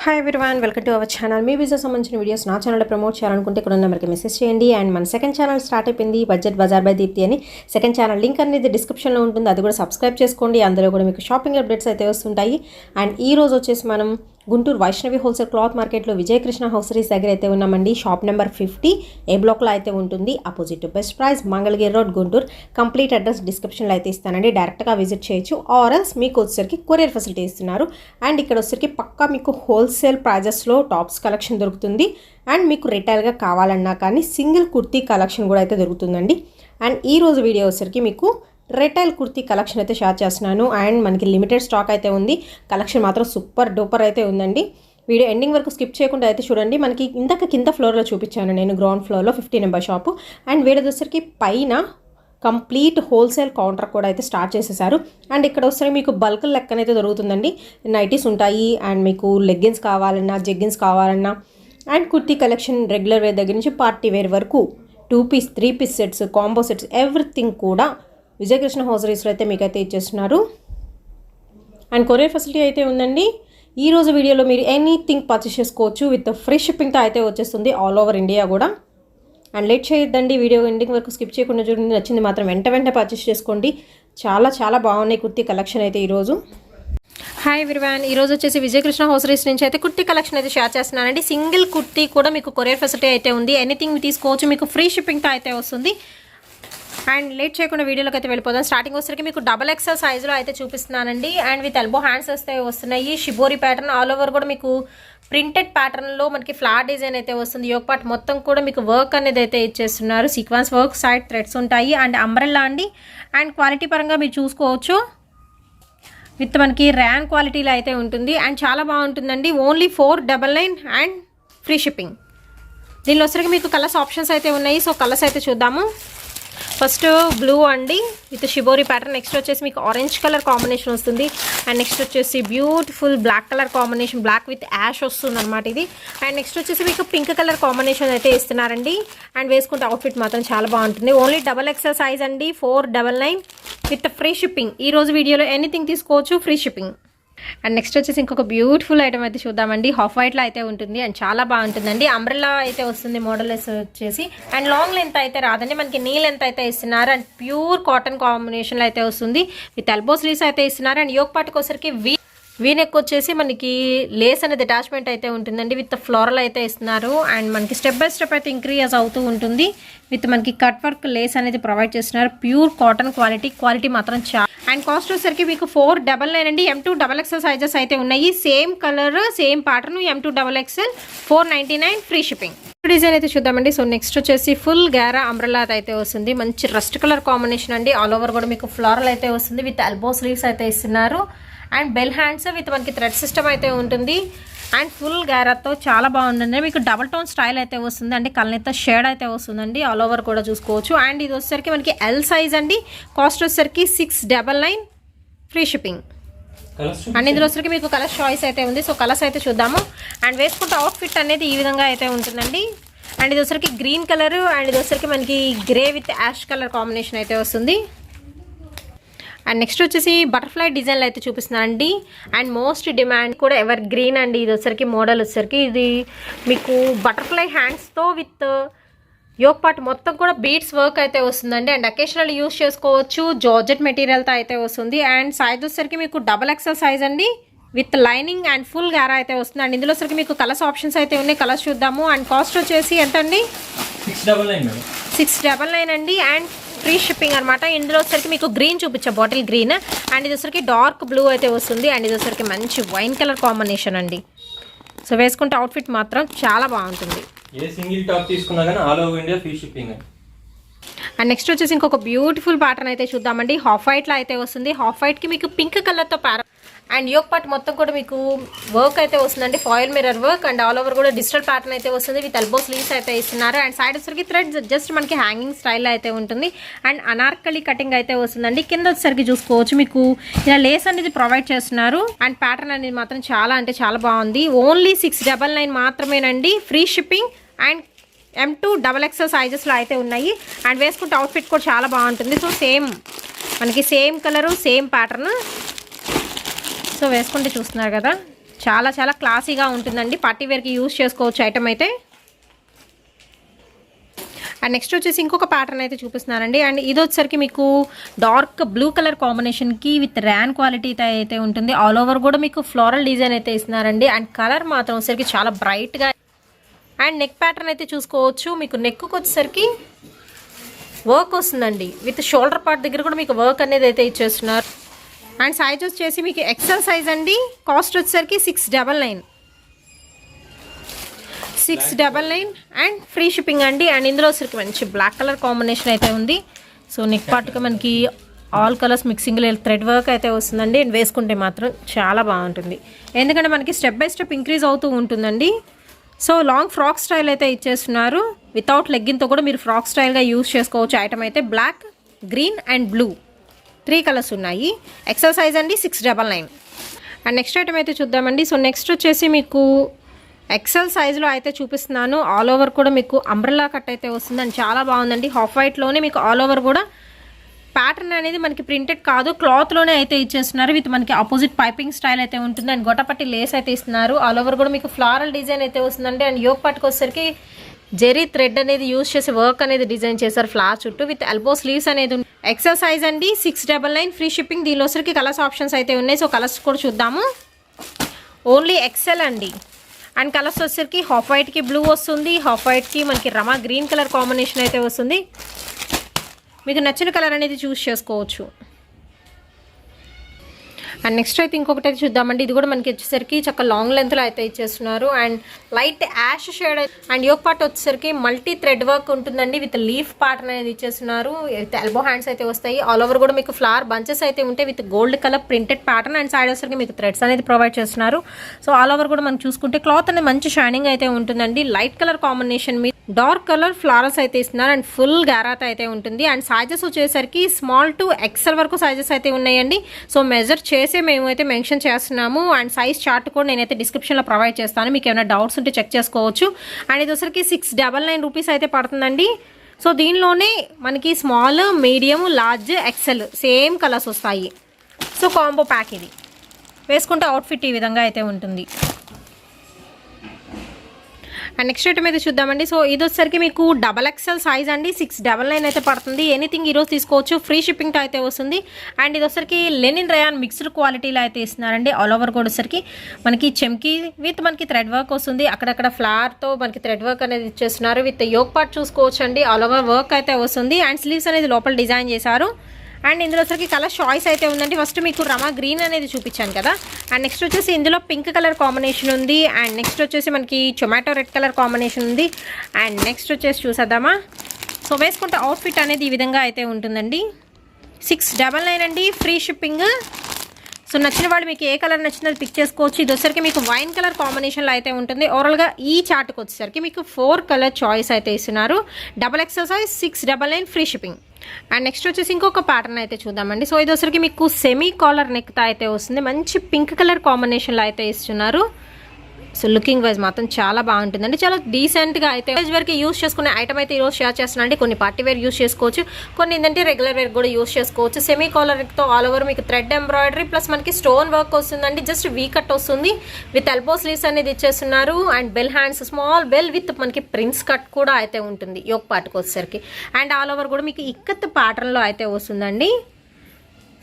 Hi everyone, welcome to our channel. Me business సంబంధించిన videos నా ఛానల్లో ప్రమోట్ చేయాలనుకుంటే ఇక్కడ ఉన్న నెంబర్కి మెసేజ్ చేయండి. అండ్ మన సెకండ్ ఛానల్ స్టార్ట్ అయిపోయింది, బడ్జెట్ బజార్ బై దీప్తి అని. సెకండ్ ఛానల్ లింక్ అనేది డిస్క్రిప్షన్లో ఉంటుంది, అది కూడా సబ్స్క్రైబ్ చేసుకోండి. అందులో కూడా మీకు షాపింగ్ అప్డేట్స్ అయితే వస్తుంటాయి. అండ్ ఈ రోజు వచ్చేసి మనం గుంటూరు వైష్ణవి హోల్సేల్ క్లాత్ మార్కెట్లో విజయకృష్ణ హౌసరీస్ దగ్గర అయితే ఉన్నామండి. షాప్ నెంబర్ 50 ఏ బ్లాక్లో అయితే ఉంటుంది, opposite to best price, Mangalagiri road, Guntur. Complete address డిస్క్రిప్షన్లో అయితే ఇస్తానండి, డైరెక్ట్గా విజిట్ చేయొచ్చు. ఆర్ఎల్స్ మీకు వచ్చేసరికి కొరియర్ ఫెసిలిటీ ఇస్తున్నారు. అండ్ ఇక్కడ వచ్చేసరికి పక్కా మీకు హోల్సేల్ ప్రైజెస్లో టాప్స్ కలెక్షన్ దొరుకుతుంది. అండ్ మీకు రిటైల్గా కావాలన్నా కానీ సింగిల్ కుర్తీ కలెక్షన్ కూడా అయితే దొరుకుతుందండి. అండ్ ఈ రోజు వీడియో వచ్చేసరికి మీకు రిటైల్ కుర్తీ కలెక్షన్ అయితే షేర్ చేస్తున్నాను. అండ్ మనకి లిమిటెడ్ స్టాక్ అయితే ఉంది, కలెక్షన్ మాత్రం సూపర్ డూపర్ అయితే ఉందండి. వీడియో ఎండింగ్ వరకు స్కిప్ చేయకుండా అయితే చూడండి. మనకి ఇందాక కింద ఫ్లోర్లో చూపించాను నేను, గ్రౌండ్ ఫ్లోర్లో 50 నెంబర్ షాపు. అండ్ వీడియో వచ్చేసరికి పైన కంప్లీట్ హోల్సేల్ కౌంటర్ కూడా అయితే స్టార్ట్ చేసేసారు. అండ్ ఇక్కడ వచ్చేసరికి మీకు బల్క్ లెక్కనైతే దొరుకుతుందండి. నైటీస్ ఉంటాయి, అండ్ మీకు లెగ్గిన్స్ కావాలన్నా, జెగ్గిన్స్ కావాలన్నా, and kurti collection regular wear దగ్గర నుంచి పార్టీ వేర్ వరకు 2 piece 3 piece sets, combo sets, everything కూడా విజయకృష్ణ హౌసరీస్లో అయితే మీకైతే ఇచ్చేస్తున్నారు. అండ్ కొరియర్ ఫెసిలిటీ అయితే ఉందండి. ఈ రోజు వీడియోలో మీరు ఎనీథింగ్ పర్చేస్ చేసుకోవచ్చు, విత్ ఫ్రీ షిప్పింగ్తో అయితే వచ్చేస్తుంది ఆల్ ఓవర్ ఇండియా కూడా. అండ్ లేట్ చేయొద్దండి, వీడియో ఎండింగ్ వరకు స్కిప్ చేయకుండా చూడండి. నచ్చింది మాత్రం వెంట పర్చేస్ చేసుకోండి. చాలా బాగున్నాయి కుర్తీ కలెక్షన్ అయితే ఈరోజు. హాయ్ ఎవ్రీవన్, ఈరోజు వచ్చేసి విజయకృష్ణ హౌసరీస్ నుంచి అయితే కుర్తీ కలెక్షన్ అయితే షేర్ చేస్తున్నానండి. సింగిల్ కుర్తీ కూడా మీకు కొరియర్ ఫెసిలిటీ అయితే ఉంది, ఎనీథింగ్ తీసుకోవచ్చు, మీకు ఫ్రీ షిప్పింగ్తో అయితే వస్తుంది. అండ్ లేట్ చేయకుండా వీడియోలోకి అయితే వెళ్ళిపోదాం. స్టార్టింగ్ వచ్చేసరికి మీకు XXL సైజులో అయితే చూపిస్తున్నానండి. అండ్ విత్ ఎల్బో హ్యాండ్స్ వస్తే వస్తున్నాయి. షిబోరి ప్యాటర్న్ ఆల్ ఓవర్ కూడా మీకు ప్రింటెడ్ ప్యాటర్న్లో మనకి ఫ్లాట్ డిజైన్ అయితే వస్తుంది. యోక్ పార్ట్ మొత్తం కూడా మీకు వర్క్ అనేది అయితే ఇచ్చేస్తున్నారు. సీక్వెన్స్ వర్క్, సైడ్ థ్రెడ్స్ ఉంటాయి. అండ్ అంబ్రెల్లా అండి. అండ్ క్వాలిటీ పరంగా మీరు చూసుకోవచ్చు, విత్ మనకి ర్యాన్ క్వాలిటీలో అయితే ఉంటుంది. అండ్ చాలా బాగుంటుందండి. Only 499 and free shipping. దీనిలో వచ్చరికి మీకు కలర్స్ ఆప్షన్స్ అయితే ఉన్నాయి. సో కలర్స్ అయితే చూద్దాము. ఫస్ట్ బ్లూ అండి విత్ షిబోరి ప్యాటర్న్. నెక్స్ట్ వచ్చేసి మీకు ఆరెంజ్ కలర్ కాంబినేషన్ వస్తుంది. అండ్ నెక్స్ట్ వచ్చేసి beautiful black colour combination, black with ash వస్తుంది అనమాట ఇది. అండ్ నెక్స్ట్ వచ్చేసి మీకు పింక్ కలర్ కాంబినేషన్ అయితే ఇస్తున్నారండి. అండ్ వేసుకుంటే అవుట్ఫిట్ మాత్రం చాలా బాగుంటుంది. ఓన్లీ XXL సైజ్ అండి, 499 విత్ ఫ్రీ షిప్పింగ్. ఈ రోజు వీడియోలో ఎనీథింగ్ తీసుకోవచ్చు, ఫ్రీ షిప్పింగ్. అండ్ నెక్స్ట్ వచ్చేసి ఇంకొక బ్యూటిఫుల్ ఐటమ్ అయితే చూద్దామండి. హాఫ్ వైట్లో అయితే ఉంటుంది అండ్ చాలా బాగుంటుందండి. అంబ్రెల్లా అయితే వస్తుంది మోడల్ వచ్చేసి. అండ్ లాంగ్ లెంత్ అయితే రాదండి, మనకి నీ లెంత్ అయితే ఇస్తున్నారు. అండ్ ప్యూర్ కాటన్ కాంబినేషన్లో అయితే వస్తుంది, విత్ ఎల్బో స్లీవ్స్ అయితే ఇస్తున్నారు. అండ్ యోక్ పార్ట్కి వచ్చరికి వీనెక్ వచ్చేసి మనకి లేస్ అనేది అటాచ్మెంట్ అయితే ఉంటుందండి, విత్ ఫ్లోరల్ అయితే ఇస్తున్నారు. అండ్ మనకి స్టెప్ బై స్టెప్ అయితే ఇంక్రీజ్ అవుతూ ఉంటుంది, విత్ మనకి కట్ వర్క్ లేస్ అనేది ప్రొవైడ్ చేస్తున్నారు. ప్యూర్ కాటన్ క్వాలిటీ మాత్రం చాలా. అండ్ కాస్ట్ వచ్చేసరికి మీకు 499 అండి. M2 XXL సైజెస్ అయితే ఉన్నాయి. Same colour, same pattern, M2 XXL 499 free shipping. Design అయితే చూద్దామండి. సో నెక్స్ట్ వచ్చేసి ఫుల్ గ్యారా అంబ్రెల్లా అయితే వస్తుంది. మంచి రస్ట్ కలర్ కాంబినేషన్ అండి. ఆల్ ఓవర్ కూడా మీకు ఫ్లోరల్ అయితే వస్తుంది, విత్ ఎల్బో స్లీవ్స్ అయితే ఇస్తున్నారు. అండ్ బెల్ హ్యాండ్స్ విత్ మనకి థ్రెడ్ సిస్టమ్ అయితే ఉంటుంది. అండ్ ఫుల్ గ్యారాతో చాలా బాగుందండి. మీకు డబల్ టోన్ స్టైల్ అయితే వస్తుంది, అంటే కళ్ళనైతే షేడ్ అయితే వస్తుందండి. ఆల్ ఓవర్ కూడా చూసుకోవచ్చు. అండ్ ఇది వచ్చేసరికి మనకి ఎల్ సైజ్ అండి. కాస్ట్ వచ్చేసరికి 699 ఫ్రీ షిప్పింగ్. అండ్ ఇందులో వచ్చరికి మీకు కలర్ చాయిస్ అయితే ఉంది. సో కలర్స్ అయితే చూద్దాము. అండ్ వేసుకుంటే అవుట్ఫిట్ అనేది ఈ విధంగా అయితే ఉంటుందండి. అండ్ ఇది వచ్చరికి గ్రీన్ కలర్, అండ్ ఇది వచ్చరికి మనకి grey with ash colour combination అయితే వస్తుంది. అండ్ నెక్స్ట్ వచ్చేసి బటర్ఫ్లై డిజైన్లో అయితే చూపిస్తున్నాను అండి. అండ్ మోస్ట్ డిమాండ్ కూడా ఎవర్ గ్రీన్ అండి. ఇది వచ్చరికి మోడల్ వచ్చరికి ఇది మీకు బటర్ఫ్లై హ్యాండ్స్తో విత్ యోక్ పార్ట్ మొత్తం కూడా బీడ్స్ వర్క్ అయితే వస్తుందండి. అండ్ అకేషనల్ యూస్ చేసుకోవచ్చు, జార్జెట్ మెటీరియల్తో అయితే వస్తుంది. అండ్ సైజ్ వచ్చరికి మీకు XXL సైజ్ అండి, విత్ లైనింగ్ అండ్ ఫుల్ గారా అయితే వస్తుంది. అండ్ ఇందులో వచ్చరికి మీకు కలర్స్ ఆప్షన్స్ అయితే ఉన్నాయి, కలర్స్ చూద్దాము. అండ్ కాస్ట్ వచ్చేసి ఎంత అండి? 699 అండి. అండ్ ఫ్రీ షిప్పింగ్ అనమాట. ఇందులో వచ్చరికి మీకు గ్రీన్ చూపించా, బాటిల్ గ్రీన్. అండ్ ఇది వచ్చరికి డార్క్ బ్లూ అయితే వస్తుంది. అండ్ ఇది వచ్చరికి మంచి వైన్ కలర్ కాంబినేషన్ అండి. సో వేసుకుంటే అవుట్ఫిట్ మాత్రం చాలా బాగుంటుంది. ఏ సింగిల్ టాప్ తీసుకున్నా కానీ all over India free shipping. And next వచ్చేసి ఇంకొక బ్యూటిఫుల్ ప్యాటర్న్ అయితే చూద్దామండి. హాఫ్ వైట్లో అయితే వస్తుంది. హాఫ్ వైట్కి మీకు పింక్ కలర్తో అండ్ యోక్ పార్ట్ మొత్తం కూడా మీకు వర్క్ అయితే వస్తుందండి, foil mirror work. And all over కూడా డిజిటల్ ప్యాటర్న్ అయితే వస్తుంది, విత్ ఎల్బో స్లీవ్స్ అయితే ఇస్తున్నారు. అండ్ సైడ్ వచ్చరికి థ్రెడ్ జస్ట్ మనకి హ్యాంగింగ్ స్టైల్ అయితే ఉంటుంది. అండ్ అనార్కలి కటింగ్ అయితే వస్తుందండి. కింద వచ్చేసరికి చూసుకోవచ్చు మీకు ఇలా లేస్ అనేది ప్రొవైడ్ చేస్తున్నారు. అండ్ ప్యాటర్న్ అనేది మాత్రం చాలా అంటే చాలా బాగుంది. ఓన్లీ 699 మాత్రమేనండి, free shipping. And M2 XXL సైజెస్లో అయితే ఉన్నాయి. అండ్ వేసుకుంటే అవుట్ఫిట్ కూడా చాలా బాగుంటుంది. సో సేమ్ మనకి same colour, same pattern. So వేసుకుంటే చూస్తున్నారు కదా, చాలా చాలా క్లాసీగా ఉంటుందండి, పార్టీ వేర్కి యూజ్ చేసుకోవచ్చు ఐటమ్ అయితే. అండ్ నెక్స్ట్ వచ్చేసి ఇంకొక ప్యాటర్న్ అయితే చూపిస్తున్నానండి. అండ్ ఇది వచ్చేసరికి మీకు డార్క్ బ్లూ కలర్ కాంబినేషన్కి విత్ ర్యాన్ క్వాలిటీ అయితే ఉంటుంది. ఆల్ ఓవర్ కూడా మీకు ఫ్లోరల్ డిజైన్ అయితే ఇస్తున్నారండి. అండ్ కలర్ మాత్రం వచ్చేసరికి చాలా బ్రైట్గా. అండ్ నెక్ ప్యాటర్న్ అయితే చూసుకోవచ్చు. మీకు నెక్కు వచ్చేసరికి వర్క్ వస్తుందండి, విత్ షోల్డర్ పార్ట్ దగ్గర కూడా మీకు వర్క్ అనేది అయితే ఇచ్చేస్తున్నారు. అండ్ సైజ్ వచ్చేసి మీకు ఎక్సెల్ సైజ్ అండి. కాస్ట్ వచ్చేసరికి 699 అండ్ ఫ్రీ షిప్పింగ్ అండి. అండ్ ఇందులో వచ్చరికి మంచి బ్లాక్ కలర్ కాంబినేషన్ అయితే ఉంది. సో నెక్ పార్ట్గా మనకి ఆల్ కలర్స్ మిక్సింగ్లో థ్రెడ్ వర్క్ అయితే వస్తుందండి. అండ్ వేసుకుంటే మాత్రం చాలా బాగుంటుంది, ఎందుకంటే మనకి స్టెప్ బై స్టెప్ ఇంక్రీజ్ అవుతూ ఉంటుందండి. సో లాంగ్ ఫ్రాక్ స్టైల్ అయితే ఇచ్చేస్తున్నారు. వితౌట్ లెగ్గిన్తో కూడా మీరు ఫ్రాక్ స్టైల్గా యూజ్ చేసుకోవచ్చు. ఐటమ్ అయితే black, green and blue 3 colours ఉన్నాయి. ఎక్సెల్ సైజ్ అండి 699. అండ్ నెక్స్ట్ ఐటమ్ అయితే చూద్దామండి. సో నెక్స్ట్ వచ్చేసి మీకు ఎక్సెల్ సైజులో అయితే చూపిస్తున్నాను. ఆల్ ఓవర్ కూడా మీకు అంబ్రెల్లా కట్ అయితే వస్తుంది అండ్ చాలా బాగుందండి. హాఫ్ వైట్లోనే మీకు ఆల్ ఓవర్ కూడా ప్యాటర్న్ అనేది మనకి ప్రింటెడ్ కాదు, క్లాత్లోనే అయితే ఇచ్చేస్తున్నారు. విత్ మనకి ఆపోజిట్ పైపింగ్ స్టైల్ అయితే ఉంటుంది. అండ్ గొట్టపట్టి లేస్ అయితే ఇస్తున్నారు. ఆల్ ఓవర్ కూడా మీకు ఫ్లారల్ డిజైన్ అయితే వస్తుందండి. అండ్ యోక్ పట్టుకు వచ్చేసరికి జెరీ థ్రెడ్ అనేది యూజ్ చేసి వర్క్ అనేది డిజైన్ చేశారు ఫ్లార్ చుట్టూ, విత్ ఎల్బో స్లీవ్స్ అనేది. ఎక్సెల్ సైజ్ అండి 699 ఫ్రీ షిప్పింగ్. దీనిలో వచ్చరికి కలర్స్ ఆప్షన్స్ అయితే ఉన్నాయి. సో కలర్స్ కూడా చూద్దాము. ఓన్లీ ఎక్సెల్ అండి. అండ్ కలర్స్ వచ్చేసరికి హాఫ్ వైట్కి బ్లూ వస్తుంది, హాఫ్ వైట్కి మనకి రమా గ్రీన్ కలర్ కాంబినేషన్ అయితే వస్తుంది. మీకు నచ్చిన కలర్ అనేది చూస్ చేసుకోవచ్చు. అండ్ నెక్స్ట్ అయితే ఇంకొకటి అయితే చూద్దామండి. ఇది కూడా మనకి వచ్చేసరికి చక్కగా లాంగ్ లెంత్లో అయితే ఇచ్చేస్తున్నారు. And light ash shade and yoke part వచ్చేసరికి మల్టీ థ్రెడ్ వర్క్ ఉంటుందండి, విత్ లీఫ్ పార్ట్ అనేది ఇచ్చేస్తున్నారు. విత్ ఎల్బో హ్యాండ్స్ అయితే వస్తాయి. ఆల్ ఓవర్ కూడా మీకు ఫ్లవర్ బంచెస్ అయితే ఉంటాయి, with gold colour printed pattern. And side వచ్చేసరికి మీకు థ్రెడ్స్ అనేది ప్రొవైడ్ చేస్తున్నారు. సో ఆల్ ఓవర్ కూడా మనం చూసుకుంటే క్లాత్ అనేది మంచి షైనింగ్ అయితే ఉంటుందండి. లైట్ కలర్ కాంబినేషన్ మీద డార్క్ కలర్ ఫ్లవర్స్ అయితే ఇస్తున్నారు. అండ్ ఫుల్ గారాత అయితే ఉంటుంది. అండ్ సైజెస్ వచ్చేసరికి స్మాల్ టు ఎక్సెల్ వరకు సైజెస్ అయితే ఉన్నాయండి. సో మెజర్ చేసే మేము అయితే మెన్షన్ చేస్తున్నాము. అండ్ సైజ్ చార్ట్ కూడా నేనైతే డిస్క్రిప్షన్లో ప్రొవైడ్ చేస్తాను, మీకు ఏమైనా డౌట్స్ ఉంటే చెక్ చేసుకోవచ్చు. అండ్ ఇది వచ్చరికి 699 రూపీస్ అయితే పడుతుందండి. సో దీనిలోనే మనకి small, medium, large, XL same colours వస్తాయి. సో కాంబో ప్యాక్ ఇది వేసుకుంటే అవుట్ఫిట్ ఈ విధంగా అయితే ఉంటుంది. అండ్ నెక్స్ట్ ఐటమ్ అయితే చూద్దామండి. సో ఇది వచ్చరికి మీకు డబల్ ఎక్సెల్ సైజ్ అండి 699 అయితే పడుతుంది. ఎనీథింగ్ ఈరోజు తీసుకోవచ్చు, ఫ్రీ షిప్పింగ్తో అయితే వస్తుంది. అండ్ ఇది వచ్చరికి లెనిన్ రేయాన్ మిక్స్డ్ క్వాలిటీలో అయితే ఇస్తున్నారండి. ఆల్ ఓవర్ కూడా వచ్చరికి మనకి చెమ్కి విత్ మనకి థ్రెడ్ వర్క్ వస్తుంది. అక్కడక్కడ ఫ్లవర్తో మనకి థ్రెడ్ వర్క్ అనేది ఇచ్చేస్తున్నారు. విత్ యోక్ పార్ట్ చూసుకోవచ్చు అండి, ఆల్ ఓవర్ వర్క్ అయితే వస్తుంది. అండ్ స్లీవ్స్ అనేది లోపల డిజైన్ చేశారు. అండ్ ఇందులో వచ్చరికి కలర్ చాయిస్ అయితే ఉందండి. ఫస్ట్ మీకు రమా గ్రీన్ అనేది చూపించాను కదా. అండ్ నెక్స్ట్ వచ్చేసి ఇందులో పింక్ కలర్ కాంబినేషన్ ఉంది. అండ్ నెక్స్ట్ వచ్చేసి మనకి టొమాటో రెడ్ కలర్ కాంబినేషన్ ఉంది. అండ్ నెక్స్ట్ వచ్చేసి చూసేద్దామా. సో వేసుకుంటే అవుట్ఫిట్ అనేది ఈ విధంగా అయితే ఉంటుందండి. 699 అండి, ఫ్రీ షిప్పింగ్. సో నచ్చిన వాళ్ళు మీకు ఏ కలర్ నచ్చిందో అది పిక్ చేసుకోవచ్చు. ఇది వచ్చరికి మీకు వైన్ కలర్ కాంబినేషన్లో అయితే ఉంటుంది. ఓవరాల్గా ఈ చార్ట్కి వచ్చేసరికి మీకు 4 కలర్ చాయిస్ అయితే ఇస్తున్నారు. Double XL size 699 free shipping. And next వచ్చేసి ఇంకొక ప్యాటర్న్ అయితే చూద్దామండి. సో ఇది వచ్చరికి మీకు సెమీ కాలర్ నెక్తో అయితే వస్తుంది. మంచి పింక్ కలర్ కాంబినేషన్లో అయితే ఇస్తున్నారు. సో లుకింగ్ వైజ్ మాత్రం చాలా బాగుంటుందండి, చాలా డీసెంట్గా అయితే వరకు యూస్ చేసుకునే ఐటమ్ అయితే ఈరోజు షేర్ చేస్తున్నానండి. కొన్ని పార్టీ వేర్ యూస్ చేసుకోవచ్చు, కొన్ని ఏంటంటే రెగ్యులర్ వేర్ కూడా యూస్ చేసుకోవచ్చు. సెమీ కాలర్తో ఆల్ ఓవర్ మీకు థ్రెడ్ ఎంబ్రాయిడరీ ప్లస్ మనకి స్టోన్ వర్క్ వస్తుందండి. జస్ట్ వీ కట్ వస్తుంది, విత్ ఎల్బో స్లీవ్స్ అనేది ఇచ్చేస్తున్నారు. And bell hands, small bell with మనకి ప్రిన్స్ కట్ కూడా అయితే ఉంటుంది యోక్ పార్ట్కి వచ్చేసరికి. అండ్ ఆల్ ఓవర్ కూడా మీకు ఇక్కత్ ప్యాటర్న్లో అయితే వస్తుందండి.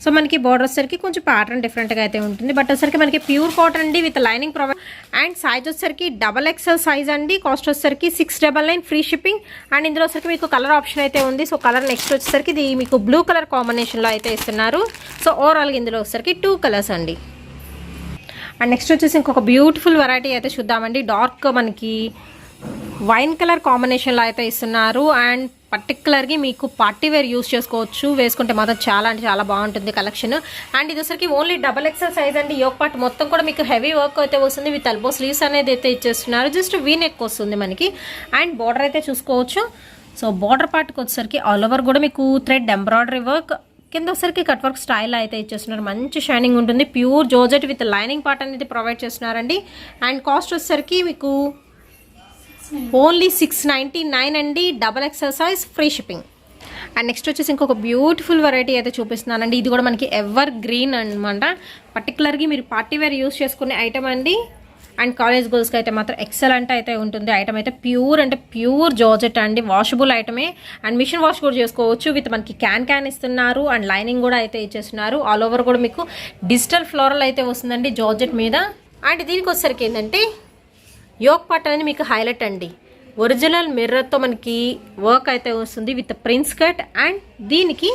సో మనకి బోర్డర్ వచ్చేసరికి కొంచెం ప్యాటర్న్ డిఫరెంట్గా అయితే ఉంటుంది. బట్ వచ్చేసరికి మనకి ప్యూర్ కాటన్ అండి, with lining provide. And size వచ్చేసరికి డబల్ ఎక్సెల్ సైజ్ అండి. కాస్ట్ వచ్చేసరికి 699 ఫ్రీ షిప్పింగ్. అండ్ ఇందులో వచ్చరికి మీకు కలర్ ఆప్షన్ అయితే ఉంది. సో కలర్ నెక్స్ట్ వచ్చేసరికి ఇది మీకు బ్లూ కలర్ కాంబినేషన్లో అయితే ఇస్తున్నారు. సో ఓవరాల్గా ఇందులో వచ్చేసరికి 2 కలర్స్ అండి. అండ్ నెక్స్ట్ వచ్చేసి ఇంకొక బ్యూటిఫుల్ వెరైటీ అయితే చూద్దామండి. డార్క్ మనకి వైన్ కలర్ కాంబినేషన్లో అయితే ఇస్తున్నారు. అండ్ పర్టికులర్గా మీకు పార్టీ వేర్ యూస్ చేసుకోవచ్చు, వేసుకుంటే మాత్రం చాలా అంటే చాలా బాగుంటుంది కలెక్షన్. అండ్ ఇది వచ్చరికి ఓన్లీ డబల్ ఎక్సెల్ సైజ్ అండి. యోక్ పార్ట్ మొత్తం కూడా మీకు హెవీ వర్క్ అయితే వస్తుంది, విత్ ఎల్బో స్లీవ్స్ అనేది అయితే ఇచ్చేస్తున్నారు. జస్ట్ వీ నెక్ వస్తుంది మనకి. అండ్ బార్డర్ అయితే చూసుకోవచ్చు. సో బార్డర్ పార్ట్కి వచ్చేసరికి ఆల్ ఓవర్ కూడా మీకు థ్రెడ్ ఎంబ్రాయిడరీ వర్క్, కింద వచ్చరికి కట్ వర్క్ స్టైల్ అయితే ఇచ్చేస్తున్నారు. మంచి షైనింగ్ ఉంటుంది. Pure georgette with lining part అనేది ప్రొవైడ్ చేస్తున్నారండి. అండ్ కాస్ట్ వచ్చేసరికి మీకు ఓన్లీ 699 అండి. Double XL size free shipping. And next వచ్చేసి ఇంకొక బ్యూటిఫుల్ వెరైటీ అయితే చూపిస్తున్నానండి. ఇది కూడా మనకి ఎవర్ గ్రీన్ అనమాట. పర్టికులర్గా మీరు పార్టీ వేర్ యూస్ చేసుకునే ఐటమ్ అండి. అండ్ కాలేజ్ గర్ల్స్కి అయితే మాత్రం ఎక్సలెంట్ అయితే ఉంటుంది. ఐటమ్ అయితే ప్యూర్ జార్జెట్ అండి. వాషబుల్ ఐటమే అండ్ మిషన్ వాష్ కూడా చేసుకోవచ్చు. విత్ మనకి క్యాన్ ఇస్తున్నారు అండ్ లైనింగ్ కూడా అయితే ఇచ్చేస్తున్నారు. ఆల్ ఓవర్ కూడా మీకు డిజిటల్ ఫ్లోరల్ అయితే వస్తుందండి జార్జెట్ మీద. అండ్ దీనికి వచ్చేసరికి ఏంటంటే యోక్ పార్ట్ అనేది మీకు హైలైట్ అండి. ఒరిజినల్ మిర్రర్తో మనకి వర్క్ అయితే వస్తుంది విత్ ప్రిన్స్ కట్. అండ్ దీనికి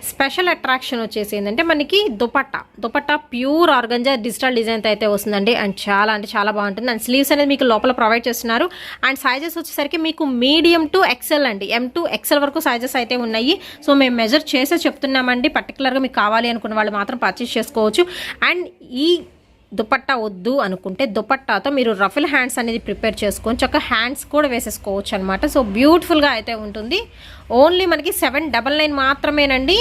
స్పెషల్ అట్రాక్షన్ వచ్చేసి ఏంటంటే మనకి dupatta pure organza digital design అయితే వస్తుందండి. అండ్ చాలా అంటే చాలా బాగుంటుంది. అండ్ స్లీవ్స్ అనేది మీకు లోపల ప్రొవైడ్ చేస్తున్నారు. అండ్ సైజెస్ వచ్చేసరికి మీకు మీడియం టు ఎక్సెల్ అండి. M to XL వరకు సైజెస్ అయితే ఉన్నాయి. సో మేము మెజర్ చేసే చెప్తున్నామండి. పర్టికులర్గా మీకు కావాలి అనుకున్న వాళ్ళు మాత్రం పర్చేస్ చేసుకోవచ్చు. అండ్ ఈ దుపట్టా వద్దు అనుకుంటే దుపట్టాతో మీరు రఫుల్ హ్యాండ్స్ అనేది ప్రిపేర్ చేసుకొని చక్కగా హ్యాండ్స్ కూడా వేసేసుకోవచ్చు అనమాట. సో బ్యూటిఫుల్గా అయితే ఉంటుంది. ఓన్లీ మనకి 799 మాత్రమేనండి.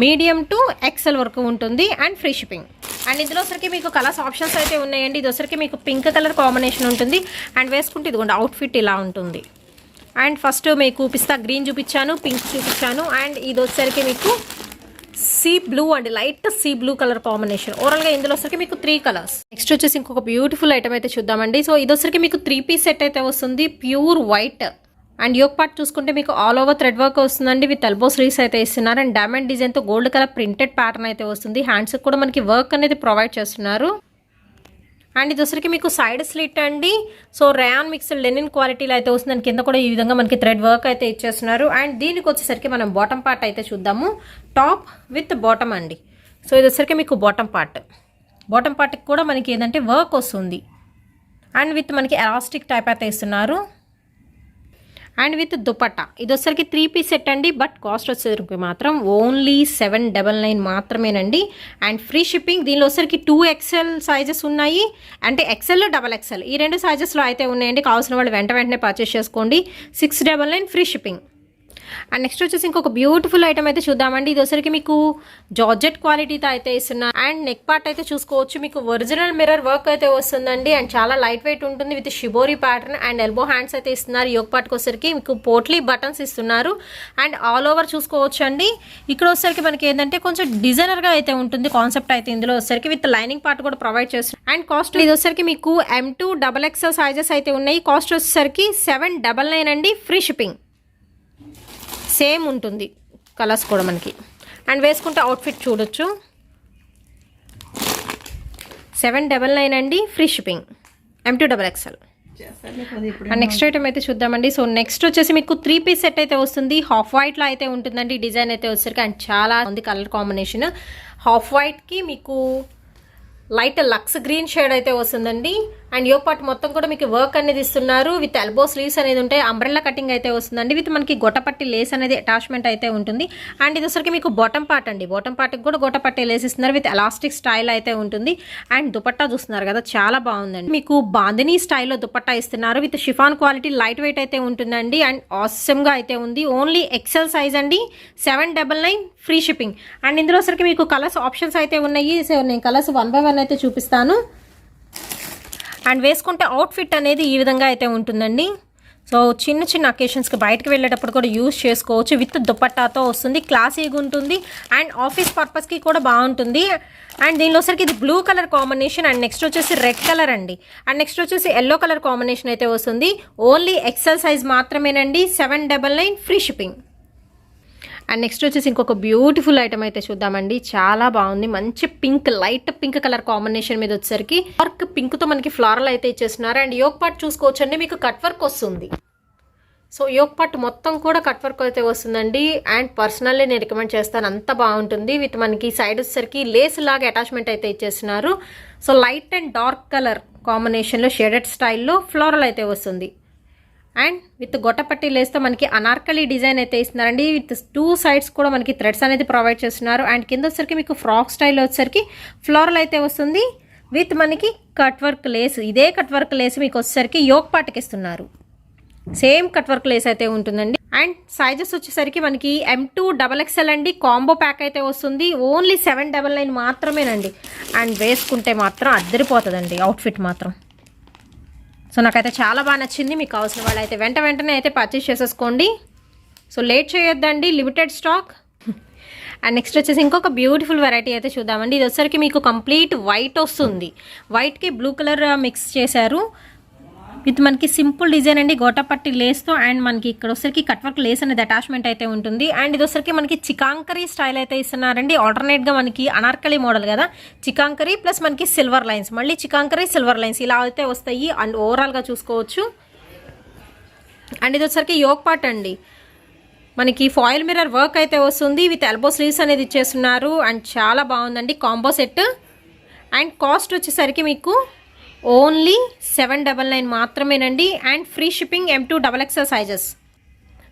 మీడియం టు XL వరకు ఉంటుంది అండ్ ఫ్రీ షిప్పింగ్. అండ్ ఇందులో సరికి మీకు కలర్స్ ఆప్షన్స్ అయితే ఉన్నాయండి. ఇది వచ్చరికి మీకు పింక్ కలర్ కాంబినేషన్ ఉంటుంది. అండ్ వేసుకుంటే ఇదిగోండి అవుట్ఫిట్ ఇలా ఉంటుంది. అండ్ ఫస్ట్ మీకు పిస్తా గ్రీన్ చూపించాను, పింక్ చూపించాను. అండ్ ఇది వచ్చరికి మీకు సీ బ్లూ అండి, light sea blue colour combination. ఓవరాల్గా ఇందులో వచ్చరికి మీకు 3 కలర్స్. నెక్స్ట్ వచ్చేసి ఇంకొక బ్యూటిఫుల్ ఐటమ్ అయితే చూద్దామండి. సో ఇది వచ్చరికి మీకు 3 పీస్ సెట్ అయితే వస్తుంది. Pure white and yoke part చూసుకుంటే మీకు ఆల్ ఓవర్ థ్రెడ్ వర్క్ వస్తుందండి. విత్ ఎల్బో స్లీవ్స్ అయితే ఇస్తున్నారు. అండ్ డైమండ్ డిజైన్తో గోల్డ్ కలర్ ప్రింటెడ్ ప్యాటర్న్ అయితే వస్తుంది. హ్యాండ్స్ కూడా మనకి వర్క్ అనేది ప్రొవైడ్ చేస్తున్నారు. అండ్ ఇది వచ్చరికి మీకు సైడ్ స్లిట్ అండి. సో రేయాన్ మిక్స్డ్ లెనిన్ క్వాలిటీలో అయితే వస్తుంది. దాని కింద కూడా ఈ విధంగా మనకి థ్రెడ్ వర్క్ అయితే ఇచ్చేస్తున్నారు. అండ్ దీనికి వచ్చేసరికి మనం బాటమ్ పార్ట్ అయితే చూద్దాము. టాప్ విత్ బాటమ్ అండి. సో ఇది వచ్చరికి మీకు బాటమ్ పార్ట్కి కూడా మనకి ఏంటంటే వర్క్ వస్తుంది. అండ్ విత్ మనకి ఎలాస్టిక్ టైప్ అయితే ఇస్తున్నారు. అండ్ విత్ దుపట్టా ఇది వచ్చరికి 3 పీస్ సెట్ అండి. బట్ కాస్ట్ వచ్చేసరికి మాత్రం ఓన్లీ 799 మాత్రమేనండి. And free shipping. దీనిలో వచ్చరికి 2XL సైజెస్ ఉన్నాయి. అంటే XL XXL ఈ 2 సైజెస్లో అయితే ఉన్నాయండి. కావాల్సిన వాళ్ళు వెంటనే పర్చేస్ చేసుకోండి. 699 ఫ్రీ షిప్పింగ్. అండ్ నెక్స్ట్ వచ్చేసి ఇంకొక బ్యూటిఫుల్ ఐటమ్ అయితే చూద్దామండి. ఇది వచ్చరికి మీకు జార్జెట్ క్వాలిటీతో అయితే ఇస్తున్నారు. అండ్ నెక్ పార్ట్ అయితే చూసుకోవచ్చు. మీకు ఒరిజినల్ మిర్రర్ వర్క్ అయితే వస్తుందండి. అండ్ చాలా లైట్ వెయిట్ ఉంటుంది with shibori pattern. And elbow hands అయితే ఇస్తున్నారు. యోక్ పార్ట్కి వచ్చరికి మీకు పోట్లీ బటన్స్ ఇస్తున్నారు. అండ్ ఆల్ ఓవర్ చూసుకోవచ్చు అండి. ఇక్కడ వచ్చరికి మనకి ఏంటంటే కొంచెం డిజైనర్గా అయితే ఉంటుంది కాన్సెప్ట్ అయితే. ఇందులో వచ్చరికి విత్ లైనింగ్ పార్ట్ కూడా ప్రొవైడ్ చేస్తున్నారు. అండ్ కాస్ట్ ఇది వచ్చరికి మీకు M to XXL సైజెస్ అయితే ఉన్నాయి. కాస్ట్ వచ్చేసరికి 799 అండి. Free shipping. సేమ్ ఉంటుంది కలర్స్ కూడా మనకి. అండ్ వేసుకుంటే అవుట్ఫిట్ చూడొచ్చు. 799 అండి. Free shipping. M to XXL. And next item అయితే చూద్దామండి. సో నెక్స్ట్ వచ్చేసి మీకు 3 పీస్ సెట్ అయితే వస్తుంది. హాఫ్ వైట్లో అయితే ఉంటుందండి. డిజైన్ అయితే వచ్చేసరికి అండ్ చాలా ఉంది కలర్ కాంబినేషన్. హాఫ్ వైట్కి మీకు లైట్ లక్స్ గ్రీన్ షేడ్ అయితే వస్తుందండి. అండ్ యోక్ పార్ట్ మొత్తం కూడా మీకు వర్క్ అనేది ఇస్తున్నారు. విత్ ఎల్బో స్లీవ్స్ అనేది ఉంటాయి. అంబ్రెల్లా కటింగ్ అయితే వస్తుందండి. విత్ మనకి గొట్టపట్టి లేస్ అనేది అటాచ్మెంట్ అయితే ఉంటుంది. అండ్ ఇది వచ్చరికి మీకు బాటమ్ పార్ట్ అండి. బాటమ్ పార్ట్కి కూడా గొట్టపట్టి లేస్ ఇస్తున్నారు. విత్ ఎలాస్టిక్ స్టైల్ అయితే ఉంటుంది. అండ్ దుపట్టా చూస్తున్నారు కదా చాలా బాగుందండి. మీకు బాందినీ స్టైల్లో దుపట్టా ఇస్తున్నారు. With chiffon quality light weight అయితే ఉంటుందండి. అండ్ ఆసమ్గా అయితే ఉంది. ఓన్లీ XL సైజ్ అండి. 799 ఫ్రీ షిప్పింగ్. అండ్ ఇందులో వచ్చరికి మీకు కలర్స్ ఆప్షన్స్ అయితే ఉన్నాయి. సో నేను కలర్స్ 1 by 1 అయితే చూపిస్తాను. అండ్ వేసుకుంటే అవుట్ఫిట్ అనేది ఈ విధంగా అయితే ఉంటుందండి. సో చిన్న అకేషన్స్కి బయటకు వెళ్ళేటప్పుడు కూడా యూజ్ చేసుకోవచ్చు. విత్ దుపట్టాతో వస్తుంది. క్లాసీగా ఉంటుంది. అండ్ ఆఫీస్ పర్పస్కి కూడా బాగుంటుంది. అండ్ దీనిలో సరికి ఇది blue colour combination. And next వచ్చేసి రెడ్ కలర్ అండి. అండ్ నెక్స్ట్ వచ్చేసి ఎల్లో కలర్ కాంబినేషన్ అయితే వస్తుంది. ఓన్లీ XL సైజ్ మాత్రమేనండి. 799 ఫ్రీ షిప్పింగ్. అండ్ నెక్స్ట్ వచ్చేసి ఇంకొక బ్యూటిఫుల్ ఐటమ్ అయితే చూద్దామండి. చాలా బాగుంది. మంచి pink, light pink colour combination మీద వచ్చేసరికి వర్క్ పింక్తో మనకి ఫ్లోరల్ అయితే ఇచ్చేస్తున్నారు. అండ్ యోక్ పార్ట్ చూసుకోవచ్చండి. మీకు కట్ వర్క్ వస్తుంది. సో యోక్ పార్ట్ మొత్తం కూడా కట్ వర్క్ అయితే వస్తుందండి. అండ్ పర్సనల్లీ నేను రికమెండ్ చేస్తాను. అంత బాగుంటుంది. విత్ మనకి సైడ్ వచ్చేసరికి లేస్ లాగా అటాచ్మెంట్ అయితే ఇచ్చేస్తున్నారు. So light and dark colour కాంబినేషన్లో షేడెడ్ స్టైల్లో ఫ్లోరల్ అయితే వస్తుంది. అండ్ విత్ గొట్టపట్టి లేస్తో మనకి అనార్కలి డిజైన్ అయితే ఇస్తున్నారండి. విత్ 2 సైడ్స్ కూడా మనకి థ్రెడ్స్ అనేది ప్రొవైడ్ చేస్తున్నారు. అండ్ కింద వచ్చేసరికి మీకు ఫ్రాక్ స్టైల్లో వచ్చేసరికి ఫ్లోరల్ అయితే వస్తుంది. విత్ మనకి కట్ వర్క్ లేస్. ఇదే కట్ వర్క్ లేస్ మీకు వచ్చేసరికి యోక్ పార్ట్కి ఇస్తున్నారు. సేమ్ కట్ వర్క్ లేస్ అయితే ఉంటుందండి. అండ్ సైజెస్ వచ్చేసరికి మనకి M to XXL అండి. కాంబో ప్యాక్ అయితే వస్తుంది. ఓన్లీ 799 మాత్రమేనండి. అండ్ వేసుకుంటే మాత్రం అద్దరిపోతుందండి అవుట్ఫిట్ మాత్రం. సో నాకైతే చాలా బాగా నచ్చింది. మీకు కావాల్సిన వాళ్ళు అయితే వెంటనే అయితే పర్చేస్ చేసేసుకోండి. సో లేట్ చేయొద్దండి, లిమిటెడ్ స్టాక్. అండ్ నెక్స్ట్ వచ్చేసి ఇంకొక బ్యూటిఫుల్ వెరైటీ అయితే చూద్దామండి. ఇది వచ్చరికి మీకు కంప్లీట్ వైట్ వస్తుంది, వైట్కి బ్లూ కలర్ మిక్స్ చేశారు విత్ మనకి సింపుల్ డిజైన్ అండి, గోటపట్టి లేస్తో. అండ్ మనకి ఇక్కడ వచ్చరికి కట్ వర్క్ లేస్ అనేది అటాచ్మెంట్ అయితే ఉంటుంది. అండ్ ఇది వచ్చరికి మనకి చికాంకరీ స్టైల్ అయితే ఇస్తున్నారండి. ఆల్టర్నేట్గా మనకి అనార్కలి మోడల్ కదా, చికాంకరీ ప్లస్ మనకి సిల్వర్ లైన్స్, మళ్ళీ చికాంకరీ సిల్వర్ లైన్స్ ఇలా అయితే వస్తాయి. అండ్ ఓవరాల్గా చూసుకోవచ్చు. అండ్ ఇది వచ్చరికి యోక్ పార్ట్ అండి, మనకి ఫాయిల్ మిర్రర్ వర్క్ అయితే వస్తుంది విత్ ఎల్బో స్లీవ్స్ అనేది ఇచ్చేస్తున్నారు. అండ్ చాలా బాగుందండి కాంబో సెట్. అండ్ కాస్ట్ వచ్చేసరికి మీకు ఓన్లీ 799 మాత్రమేనండి. And free shipping M2XXL sizes.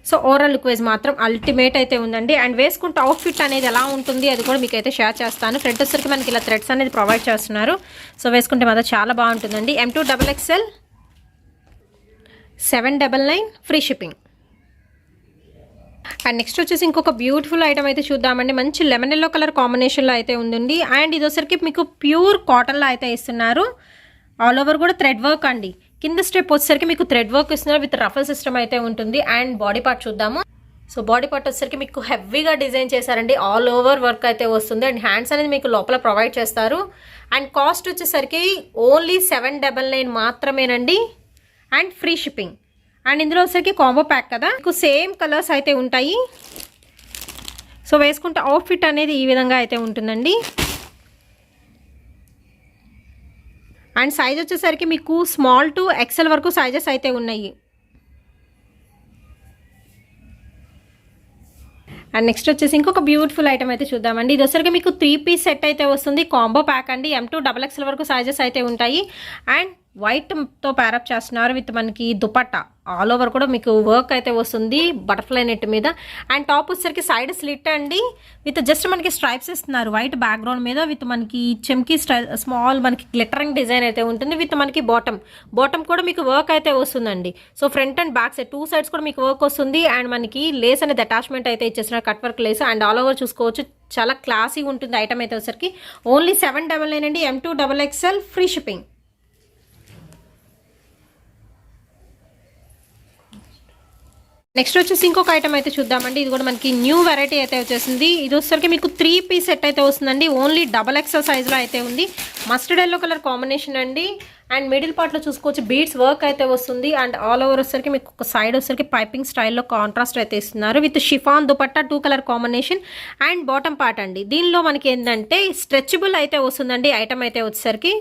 So overall look wise మాత్రం అల్టిమేట్ అయితే ఉందండి. అండ్ వేసుకుంటే అవుట్ఫిట్ అనేది ఎలా ఉంటుంది అది కూడా మీకు అయితే షేర్ చేస్తాను. ఫ్రంట్ వచ్చరికి మనకి ఇలా థ్రెడ్స్ అనేది ప్రొవైడ్ చేస్తున్నారు. సో వేసుకుంటే మాత్రం చాలా బాగుంటుందండి. M2XXL 799 free shipping. And next వచ్చేసి ఇంకొక బ్యూటిఫుల్ ఐటమ్ అయితే చూద్దామండి. మంచి లెమన్ ఎల్లో కలర్ కాంబినేషన్లో అయితే ఉందండి. అండ్ ఇది వచ్చరికి మీకు ప్యూర్ కాటన్లో అయితే ఇస్తున్నారు. ఆల్ ఓవర్ కూడా థ్రెడ్ వర్క్ అండి. కింద స్టెప్ వచ్చేసరికి మీకు థ్రెడ్ వర్క్ ఇస్తున్నారు విత్ రఫల్ సిస్టమ్ అయితే ఉంటుంది. అండ్ బాడీ పార్ట్ చూద్దాము. సో బాడీ పార్ట్ వచ్చేసరికి మీకు హెవీగా డిజైన్ చేశారండి, ఆల్ ఓవర్ వర్క్ అయితే వస్తుంది. అండ్ హ్యాండ్స్ అనేది మీకు లోపల ప్రొవైడ్ చేస్తారు. అండ్ కాస్ట్ వచ్చేసరికి ఓన్లీ 799 మాత్రమేనండి. And free shipping. అండ్ ఇందులో వచ్చేసరికి కాంబో ప్యాక్ కదా, మీకు సేమ్ కలర్స్ అయితే ఉంటాయి. సో వేసుకుంటే అవుట్ఫిట్ అనేది ఈ విధంగా అయితే ఉంటుందండి. అండ్ సైజ్ వచ్చేసరికి మీకు స్మాల్ టు XL వరకు సైజెస్ అయితే ఉన్నాయి. అండ్ నెక్స్ట్ వచ్చేసి ఇంకొక బ్యూటిఫుల్ ఐటమ్ అయితే చూద్దామండి. ఇది వచ్చరికి మీకు 3 పీస్ సెట్ అయితే వస్తుంది, కాంబో ప్యాక్ అండి. M2XXL వరకు సైజెస్ అయితే ఉంటాయి. అండ్ వైట్తో ప్యారప్ చేస్తున్నారు విత్ మనకి దుపట్టా, ఆల్ ఓవర్ కూడా మీకు వర్క్ అయితే వస్తుంది బటర్ఫ్లై నెట్ మీద. అండ్ టాప్ వచ్చేసరికి సైడ్ స్లిట్ అండి విత్ జస్ట్ మనకి స్ట్రైప్స్ ఇస్తున్నారు వైట్ బ్యాక్గ్రౌండ్ మీద విత్ మనకి చెమ్కీ స్టైల్ స్మాల్ మనకి గ్లిటరింగ్ డిజైన్ అయితే ఉంటుంది విత్ మనకి బాటమ్ కూడా మీకు వర్క్ అయితే వస్తుందండి. So front and back side 2 sides కూడా మీకు వర్క్ వస్తుంది. అండ్ మనకి లేస్ అనేది అటాచ్మెంట్ అయితే ఇచ్చేస్తున్నారు, cut work lace. And all over చూసుకోవచ్చు, చాలా క్లాసీ ఉంటుంది ఐటమ్ అయితే వచ్చేసరికి. ఓన్లీ 799 అండి. M2XXL free shipping. నెక్స్ట్ వచ్చేసి ఇంకొక ఐటమ్ అయితే చూద్దామండి. ఇది కూడా మనకి న్యూ వెరైటీ అయితే వచ్చేసింది. ఇది వచ్చేసరికి మీకు 3 పీస్ సెట్ అయితే వస్తుందండి. ఓన్లీ XXL సైజ్లో అయితే ఉంది. మస్టర్డ్ ఎల్లో కలర్ కాంబినేషన్ అండి. అండ్ మిడిల్ పార్ట్లో చూసుకోవచ్చు బీడ్స్ వర్క్ అయితే వస్తుంది. అండ్ ఆల్ ఓవర్ వచ్చేసరికి మీకు ఒక సైడ్ వచ్చేసరికి పైపింగ్ స్టైల్లో కాంట్రాస్ట్ అయితే ఇస్తున్నారు with chiffon dupatta 2 colour combination. And bottom part అండి, దీనిలో మనకి ఏంటంటే స్ట్రెచబుల్ అయితే వస్తుందండి ఐటమ్ అయితే వచ్చేసరికి.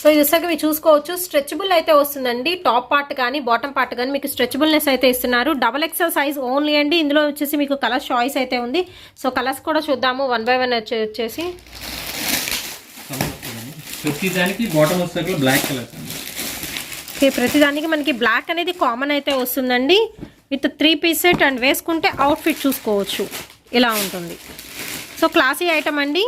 సో ఇది వచ్చాక మీరు చూసుకోవచ్చు, స్ట్రెచబుల్ అయితే వస్తుందండి. టాప్ పార్ట్ కానీ బాటమ్ పార్ట్ కానీ మీకు స్ట్రెచబుల్నెస్ అయితే ఇస్తున్నారు. XXL సైజ్ ఓన్లీ అండి. ఇందులో వచ్చేసి మీకు కలర్ చాయిస్ అయితే ఉంది. సో కలర్స్ కూడా చూద్దాము 1 by 1 వచ్చేసి. ప్రతిదానికి బాటమ్ వచ్చేసరికి బ్లాక్ కలర్ అండి. ఓకే, ప్రతిదానికి మనకి బ్లాక్ అనేది కామన్ అయితే వస్తుందండి విత్ 3 పీస్ సెట్. అండ్ వేసుకుంటే అవుట్ఫిట్ చూసుకోవచ్చు ఇలా ఉంటుంది. సో క్లాసీ ఐటమ్ అండి.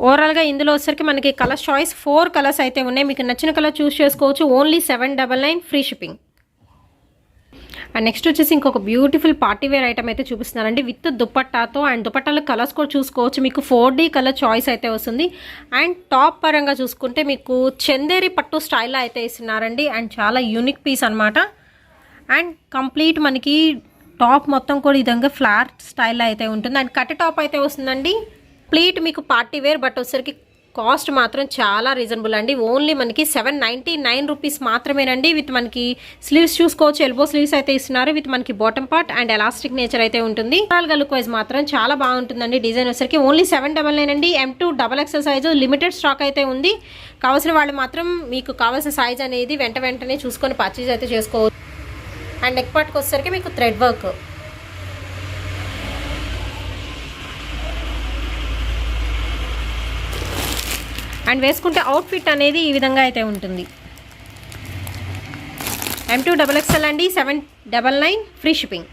ఓవరాల్గా ఇందులో వచ్చరికి మనకి కలర్ చాయిస్ 4 కలర్స్ అయితే ఉన్నాయి. మీకు నచ్చిన కలర్ చూస్ చేసుకోవచ్చు. Only 799 free shipping. And next వచ్చేసి ఇంకొక బ్యూటిఫుల్ పార్టీ వేర్ ఐటమ్ అయితే చూపిస్తున్నారండి విత్ దుపట్టాతో. అండ్ దుపట్టాలో కలర్స్ కూడా చూసుకోవచ్చు, మీకు 4D కలర్ చాయిస్ అయితే వస్తుంది. అండ్ టాప్ పరంగా చూసుకుంటే మీకు చందేరి పట్టు స్టైల్లో అయితే ఇస్తున్నారండి. అండ్ చాలా యూనిక్ పీస్ అనమాట. అండ్ కంప్లీట్ మనకి టాప్ మొత్తం కూడా ఈ విధంగా ఫ్లాట్ స్టైల్లో అయితే ఉంటుంది. అండ్ కట్ టాప్ అయితే వస్తుందండి. కంప్లీట్ మీకు పార్టీ వేర్, బట్ వచ్చేసరికి కాస్ట్ మాత్రం చాలా రీజనబుల్ అండి. ఓన్లీ మనకి 799 రూపీస్ మాత్రమేనండి. విత్ మనకి స్లీవ్స్ చూసుకోవచ్చు, ఎల్బో స్లీవ్స్ అయితే ఇస్తున్నారు విత్ మనకి bottom part and elastic nature అయితే ఉంటుంది. ఓవరాల్గా లుక్ వైజ్ మాత్రం చాలా బాగుంటుందండి. డిజైన్ వచ్చేసరికి ఓన్లీ 799 అండి. M2XXL సైజు లిమిటెడ్ స్టాక్ అయితే ఉంది. కావాల్సిన వాళ్ళు మాత్రం మీకు కావాల్సిన సైజ్ అనేది వెంటనే చూసుకొని పర్చేజ్ అయితే చేసుకోవచ్చు. అండ్ నెక్ పార్ట్కి వచ్చేసరికి మీకు థ్రెడ్ వర్క్. అండ్ వేసుకుంటే అవుట్ఫిట్ అనేది ఈ విధంగా అయితే ఉంటుంది. M2XXL అండి, 799 ఫ్రీ షిప్పింగ్.